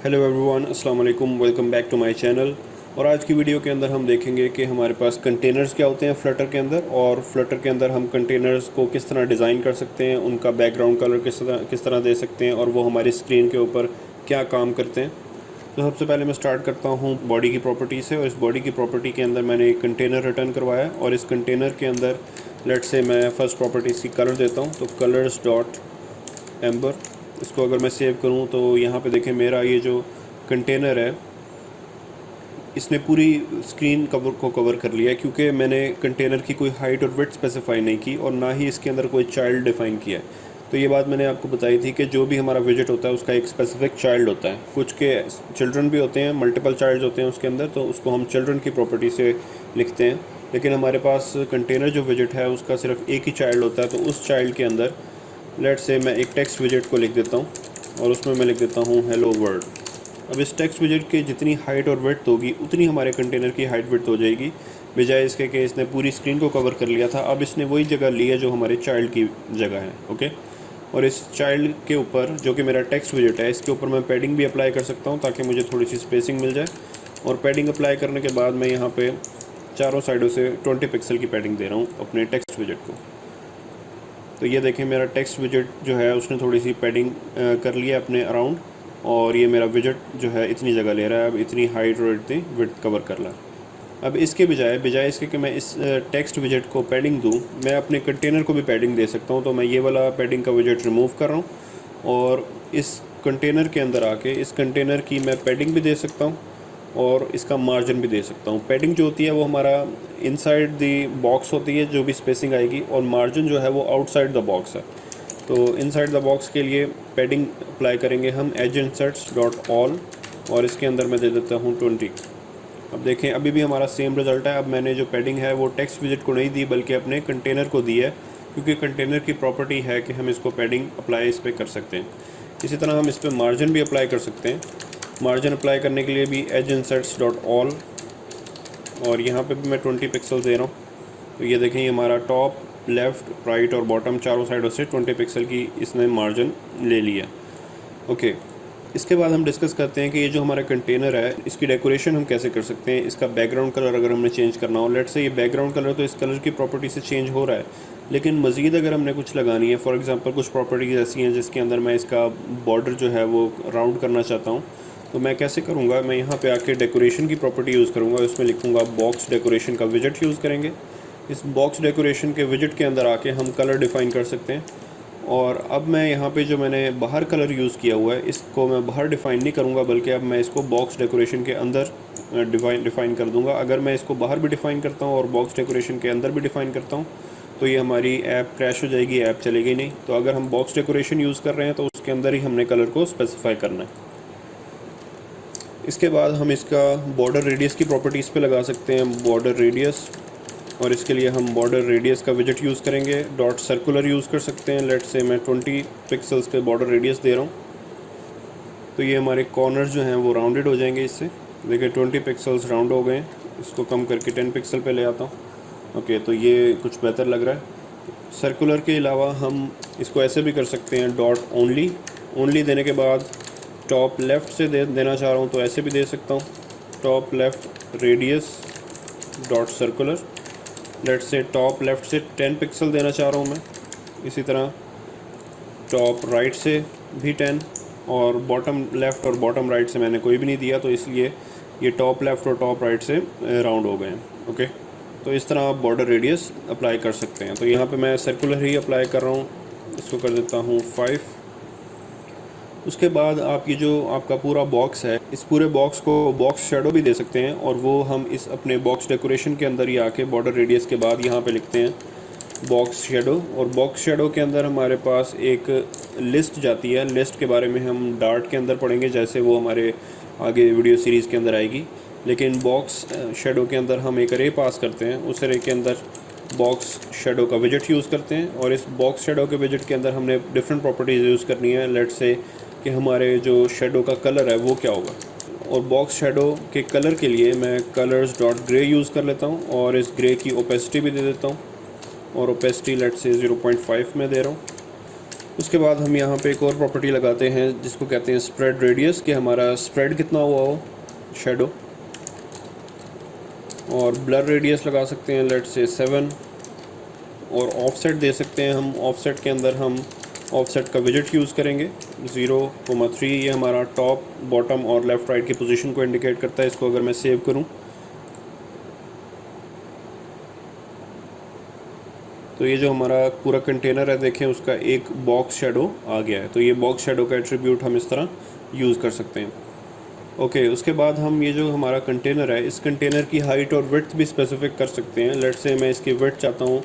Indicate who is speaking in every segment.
Speaker 1: Hello everyone, अस्सलाम वालेकुम, welcome back to my channel. और आज की वीडियो के अंदर हम देखेंगे कि हमारे पास कंटेनर्स क्या होते हैं फ्लटर के अंदर, और फ्लटर के अंदर हम कंटेनर्स को किस तरह डिज़ाइन कर सकते हैं, उनका बैकग्राउंड कलर किस तरह दे सकते हैं, और वो हमारी स्क्रीन के ऊपर क्या काम करते हैं। तो सबसे पहले मैं स्टार्ट करता हूँ बॉडी की प्रॉपर्टी से। और इस बॉडी की प्रॉपर्टी के अंदर मैंने एक कंटेनर रिटर्न करवाया, और इस कंटेनर के अंदर लेट से मैं फ़र्स्ट प्रॉपर्टी इसकी कलर देता हूँ। तो कलर्स डॉट एम्बर, इसको अगर मैं सेव करूं तो यहाँ पे देखें मेरा ये जो कंटेनर है इसने पूरी स्क्रीन को कवर कर लिया है, क्योंकि मैंने कंटेनर की कोई हाइट और विड्थ स्पेसिफाई नहीं की और ना ही इसके अंदर कोई चाइल्ड डिफ़ाइन किया है। तो ये बात मैंने आपको बताई थी कि जो भी हमारा विजेट होता है उसका एक स्पेसिफिक चाइल्ड होता है। कुछ के चिल्ड्रन भी होते हैं, मल्टीपल चाइल्ड होते हैं उसके अंदर, तो उसको हम चिल्ड्रन की प्रॉपर्टी से लिखते हैं। लेकिन हमारे पास कंटेनर जो विजेट है उसका सिर्फ एक ही चाइल्ड होता है। तो उस चाइल्ड के अंदर लेट से मैं एक टेक्स्ट विजेट को लिख देता हूँ, और उसमें मैं लिख देता हूँ हेलो वर्ल्ड। अब इस टेक्स्ट विजेट की जितनी हाइट और विड्थ होगी उतनी हमारे कंटेनर की हाइट विड्थ हो जाएगी, बजाय इसके कि इसने पूरी स्क्रीन को कवर कर लिया था। अब इसने वही जगह ली है जो हमारे चाइल्ड की जगह है। ओके, और इस चाइल्ड के ऊपर जो कि मेरा टेक्स्ट विजेट है, इसके ऊपर मैं पैडिंग भी अप्लाई कर सकता हूँ ताकि मुझे थोड़ी सी स्पेसिंग मिल जाए। और पैडिंग अप्लाई करने के बाद मैं यहाँ पे चारों साइडों से 20 पिक्सल की पैडिंग दे रहा हूँ अपने टेक्स्ट विजेट को। तो ये देखें मेरा टेक्स्ट विजेट जो है उसने थोड़ी सी पैडिंग कर लिया अपने अराउंड, और ये मेरा विजेट जो है इतनी जगह ले रहा है, अब इतनी हाइट और इतनी विड्थ कवर कर रहा है। अब इसके बजाय इसके कि मैं इस टेक्स्ट विजेट को पैडिंग दूं, मैं अपने कंटेनर को भी पैडिंग दे सकता हूं। तो मैं ये वाला पैडिंग का विजेट रिमूव कर रहा हूं, और इस कंटेनर के अंदर आके इस कंटेनर की मैं पैडिंग भी दे सकता हूं और इसका मार्जिन भी दे सकता हूँ। पैडिंग जो होती है वो हमारा इनसाइड द बॉक्स होती है, जो भी स्पेसिंग आएगी, और मार्जिन जो है वो आउटसाइड द बॉक्स है। तो इनसाइड द बॉक्स के लिए पैडिंग अप्लाई करेंगे हम एज इंसर्ट्स डॉट ऑल, और इसके अंदर मैं दे देता हूँ 20। अब देखें अभी भी हमारा सेम रिज़ल्ट है। अब मैंने जो पैडिंग है वो टेक्स्ट विजेट को नहीं दी बल्कि अपने कंटेनर को दी है, क्योंकि कंटेनर की प्रॉपर्टी है कि हम इसको पैडिंग अप्लाई इस पर कर सकते हैं। इसी तरह हम इस पर मार्जिन भी अप्लाई कर सकते हैं। मार्जिन अप्लाई करने के लिए भी एज इंसर्ट्स डॉट ऑल, और यहाँ पे भी मैं 20 पिक्सल दे रहा हूँ। तो ये देखें ये हमारा टॉप, लेफ़्ट, राइट और बॉटम चारों साइडों से 20 पिक्सल की इसने मार्जिन ले लिया। ओके, इसके बाद हम डिस्कस करते हैं कि ये जो हमारा कंटेनर है इसकी डेकोरेशन हम कैसे कर सकते हैं। इसका बैकग्राउंड कलर अगर हमने चेंज करना हो, लेट से ये बैकग्राउंड कलर तो इस कलर की प्रॉपर्टी से चेंज हो रहा है, लेकिन मज़ीद अगर हमने कुछ लगानी है, फॉर एग्जांपल कुछ प्रॉपर्टीज़ ऐसी हैं जिसके अंदर मैं इसका बॉर्डर जो है वो राउंड करना चाहता हूँ, तो मैं कैसे करूँगा, मैं यहाँ पे आके डेकोरेशन की प्रॉपर्टी यूज़ करूँगा। उसमें लिखूँगा बॉक्स डेकोरेशन का विजेट यूज़ करेंगे। इस बॉक्स डेकोरेशन के विजेट के अंदर आके हम कलर डिफ़ाइन कर सकते हैं। और अब मैं यहाँ पे जो मैंने बाहर कलर यूज़ किया हुआ है इसको मैं बाहर डिफ़ाइन नहीं करूँगा, बल्कि अब मैं इसको बॉक्स डेकोरेशन के अंदर डिफ़ाइन कर दूँगा। अगर मैं इसको बाहर भी डिफ़ाइन करता हूँ और बॉक्स डेकोरेशन के अंदर भी डिफ़ाइन करता हूँ तो ये हमारी ऐप क्रैश हो जाएगी, ऐप चलेगी नहीं। तो अगर हम बॉक्स डेकोरेशन यूज़ कर रहे हैं तो उसके अंदर ही हमने कलर को स्पेसिफाई करना है। इसके बाद हम इसका बॉर्डर रेडियस की प्रॉपर्टीज़ पे लगा सकते हैं, बॉर्डर रेडियस, और इसके लिए हम बॉर्डर रेडियस का विजेट यूज़ करेंगे। डॉट सर्कुलर यूज़ कर सकते हैं। लेट से मैं 20 पिक्सल्स के बॉर्डर रेडियस दे रहा हूँ, तो ये हमारे कॉर्नर जो हैं वो राउंडेड हो जाएंगे इससे। देखिए 20 पिक्सल्स राउंड हो गए। इसको कम करके 10 पिक्सल पे ले आता हूँ। ओके, तो ये कुछ बेहतर लग रहा है। सर्कुलर के अलावा हम इसको ऐसे भी कर सकते हैं, डॉट ओनली देने के बाद टॉप लेफ़्ट से देना चाह रहा हूँ तो ऐसे भी दे सकता हूँ, top left radius dot circular. लेट से टॉप लेफ़्ट से 10 पिक्सल देना चाह रहा हूँ मैं। इसी तरह टॉप राइट से भी 10, और बॉटम लेफ़्ट और बॉटम राइट से मैंने कोई भी नहीं दिया, तो इसलिए ये टॉप लेफ़्ट और टॉप राइट से राउंड हो गए हैं। ओके, तो इस तरह आप बॉर्डर रेडियस अप्लाई कर सकते हैं। तो यहाँ पे मैं सर्कुलर ही अप्लाई कर रहा हूँ, इसको कर देता हूँ 5। उसके बाद आप ये जो आपका पूरा बॉक्स है, इस पूरे बॉक्स को बॉक्स शेडो भी दे सकते हैं, और वो हम इस अपने बॉक्स डेकोरेशन के अंदर ही आके बॉर्डर रेडियस के बाद यहाँ पे लिखते हैं बॉक्स शेडो। और बॉक्स शेडो के अंदर हमारे पास एक लिस्ट जाती है। लिस्ट के बारे में हम डार्ट के अंदर पढ़ेंगे, जैसे वो हमारे आगे वीडियो सीरीज़ के अंदर आएगी। लेकिन बॉक्स शेडो के अंदर हम एक अरे पास करते हैं, उस अरे के अंदर बॉक्स शेडो का विजेट यूज़ करते हैं, और इस बॉक्स शेडो के विजेट के अंदर हमने डिफरेंट प्रॉपर्टीज़ यूज़ करनी है। लेट से कि हमारे जो शेडो का कलर है वो क्या होगा। और बॉक्स शेडो के कलर के लिए मैं कलर्स डॉट ग्रे यूज़ कर लेता हूँ, और इस ग्रे की ओपेसिटी भी दे देता हूँ, और ओपेसिटी लेट से 0.5 में दे रहा हूँ। उसके बाद हम यहाँ पे एक और प्रॉपर्टी लगाते हैं जिसको कहते हैं स्प्रेड रेडियस, कि हमारा स्प्रेड कितना हुआ हो शेडो। और ब्लर रेडियस लगा सकते हैं लेट्स से 7। और ऑफसेट दे सकते हैं हम, ऑफसेट के अंदर हम ऑफसेट का विजेट यूज़ करेंगे 0,3। ये हमारा टॉप, बॉटम और लेफ़्ट राइट की पोजीशन को इंडिकेट करता है। इसको अगर मैं सेव करूं तो ये जो हमारा पूरा कंटेनर है देखें, उसका एक बॉक्स शेडो आ गया है। तो ये बॉक्स शेडो का एट्रीब्यूट हम इस तरह यूज़ कर सकते हैं। ओके, उसके बाद हम ये जो हमारा कंटेनर है, इस कंटेनर की हाइट और विड्थ भी स्पेसिफिक कर सकते हैं। लेट्स से मैं इसकी विड्थ चाहता हूँ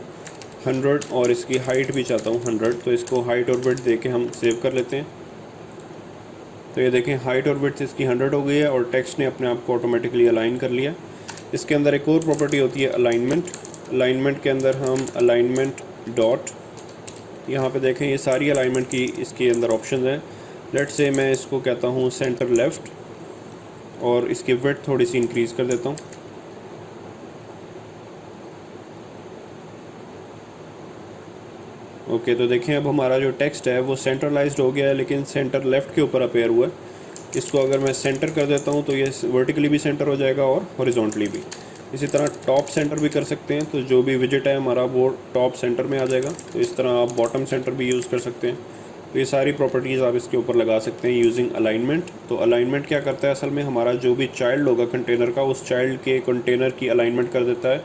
Speaker 1: 100 और इसकी हाइट भी चाहता हूँ 100, तो इसको हाइट और विड्थ दे के हम सेव कर लेते हैं। तो ये देखें हाइट और विड्थ इसकी 100 हो गई है और टेक्स्ट ने अपने आप को ऑटोमेटिकली अलाइन कर लिया। इसके अंदर एक और प्रॉपर्टी होती है अलाइनमेंट। अलाइनमेंट के अंदर हम अलाइनमेंट डॉट, यहाँ पे देखें ये सारी अलाइनमेंट की इसके अंदर ऑप्शन हैं। लेट्स से मैं इसको कहता हूँ सेंटर लेफ़्ट और इसकी विड्थ थोड़ी सी इंक्रीज़ कर देता हूँ। ओके, तो देखें अब हमारा जो टेक्स्ट है वो सेंट्रलाइज्ड हो गया है, लेकिन सेंटर लेफ़्ट के ऊपर अपेयर हुआ है। इसको अगर मैं सेंटर कर देता हूँ तो ये वर्टिकली भी सेंटर हो जाएगा और हॉरिजॉन्टली भी। इसी तरह टॉप सेंटर भी कर सकते हैं, तो जो भी विजेट है हमारा वो टॉप सेंटर में आ जाएगा। तो इस तरह आप बॉटम सेंटर भी यूज़ कर सकते हैं। तो ये सारी प्रॉपर्टीज़ आप इसके ऊपर लगा सकते हैं यूजिंग अलाइनमेंट। तो अलाइनमेंट क्या करता है, असल में हमारा जो भी चाइल्ड होगा कंटेनर का, उस चाइल्ड के कंटेनर की अलाइनमेंट कर देता है।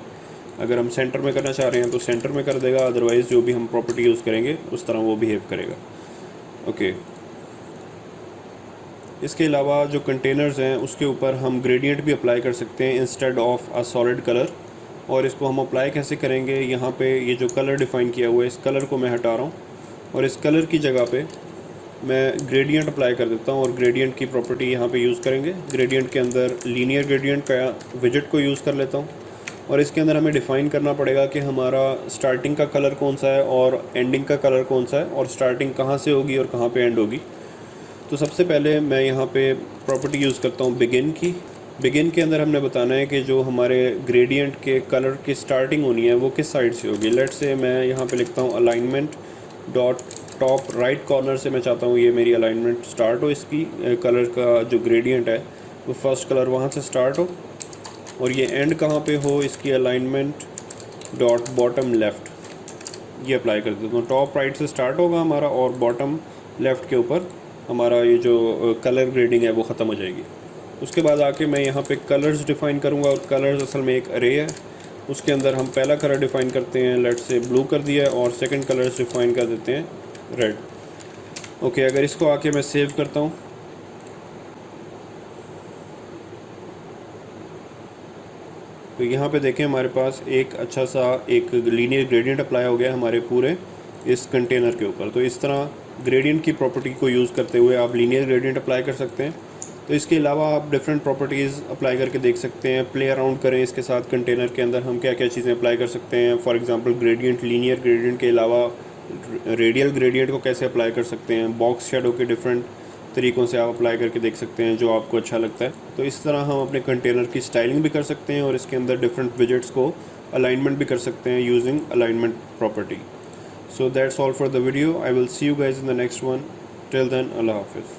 Speaker 1: अगर हम सेंटर में करना चाह रहे हैं तो सेंटर में कर देगा, अदरवाइज़ जो भी हम प्रॉपर्टी यूज़ करेंगे उस तरह वो बिहेव करेगा। ओके, इसके अलावा जो कंटेनर्स हैं उसके ऊपर हम ग्रेडियंट भी अप्लाई कर सकते हैं instead of a solid colour. और इसको हम अप्लाई कैसे करेंगे, यहाँ पे ये जो कलर डिफ़ाइन किया हुआ है इस कलर को मैं हटा रहा हूँ और इस कलर की जगह पे मैं ग्रेडियंट अप्लाई कर देता हूँ। और ग्रेडियंट की प्रॉपर्टी यहाँ पे यूज़ करेंगे। ग्रेडियंट के अंदर लीनियर ग्रेडियंट का विजेट को यूज़ कर लेता हूँ और इसके अंदर हमें डिफ़ाइन करना पड़ेगा कि हमारा स्टार्टिंग का कलर कौन सा है और एंडिंग का कलर कौन सा है, और स्टार्टिंग कहाँ से होगी और कहाँ पे एंड होगी। तो सबसे पहले मैं यहाँ पे प्रॉपर्टी यूज़ करता हूँ बिगिन की। बिगिन के अंदर हमने बताना है कि जो हमारे ग्रेडियंट के कलर की स्टार्टिंग होनी है वो किस साइड से होगी। लेट्स से मैं यहाँ पे लिखता हूँ alignment dot top right corner से मैं चाहता हूँ ये मेरी अलाइनमेंट स्टार्ट हो। इसकी कलर का जो ग्रेडियंट है वो फर्स्ट कलर वहाँ से स्टार्ट हो और ये एंड कहाँ पे हो, इसकी अलाइनमेंट डॉट बॉटम लेफ़्ट ये अप्लाई कर देता हूँ। टॉप राइट से स्टार्ट होगा हमारा और बॉटम लेफ़्ट के ऊपर हमारा ये जो कलर ग्रेडिंग है वो ख़त्म हो जाएगी। उसके बाद आके मैं यहाँ पे कलर्स डिफ़ाइन करूँगा और कलर्स असल में एक अरे है। उसके अंदर हम पहला कलर डिफ़ाइन करते हैं, लेट्स से ब्लू कर दिया, और सेकंड कलर्स डिफ़ाइन कर देते हैं रेड। ओके, अगर इसको आके मैं सेव करता हूँ तो यहाँ पे देखें हमारे पास एक अच्छा सा एक लीनियर ग्रेडियंट अप्लाई हो गया हमारे पूरे इस कंटेनर के ऊपर। तो इस तरह ग्रेडियंट की प्रॉपर्टी को यूज़ करते हुए आप लीनियर ग्रेडियंट अप्लाई कर सकते हैं। तो इसके अलावा आप डिफरेंट प्रॉपर्टीज़ अप्लाई करके देख सकते हैं, प्ले अराउंड करें इसके साथ। कंटेनर के अंदर हम क्या क्या चीज़ें अप्लाई कर सकते हैं, for example gradient, linear gradient के अलावा रेडियल ग्रेडियंट को कैसे अप्लाई कर सकते हैं, बॉक्स शेडो के डिफरेंट तरीक़ों से आप अप्लाई करके देख सकते हैं जो आपको अच्छा लगता है। तो इस तरह हम अपने कंटेनर की स्टाइलिंग भी कर सकते हैं और इसके अंदर डिफरेंट विजेट्स को अलाइनमेंट भी कर सकते हैं using alignment property. So that's all for the video. I will see you guys in the next one. Till then, Allah Hafiz.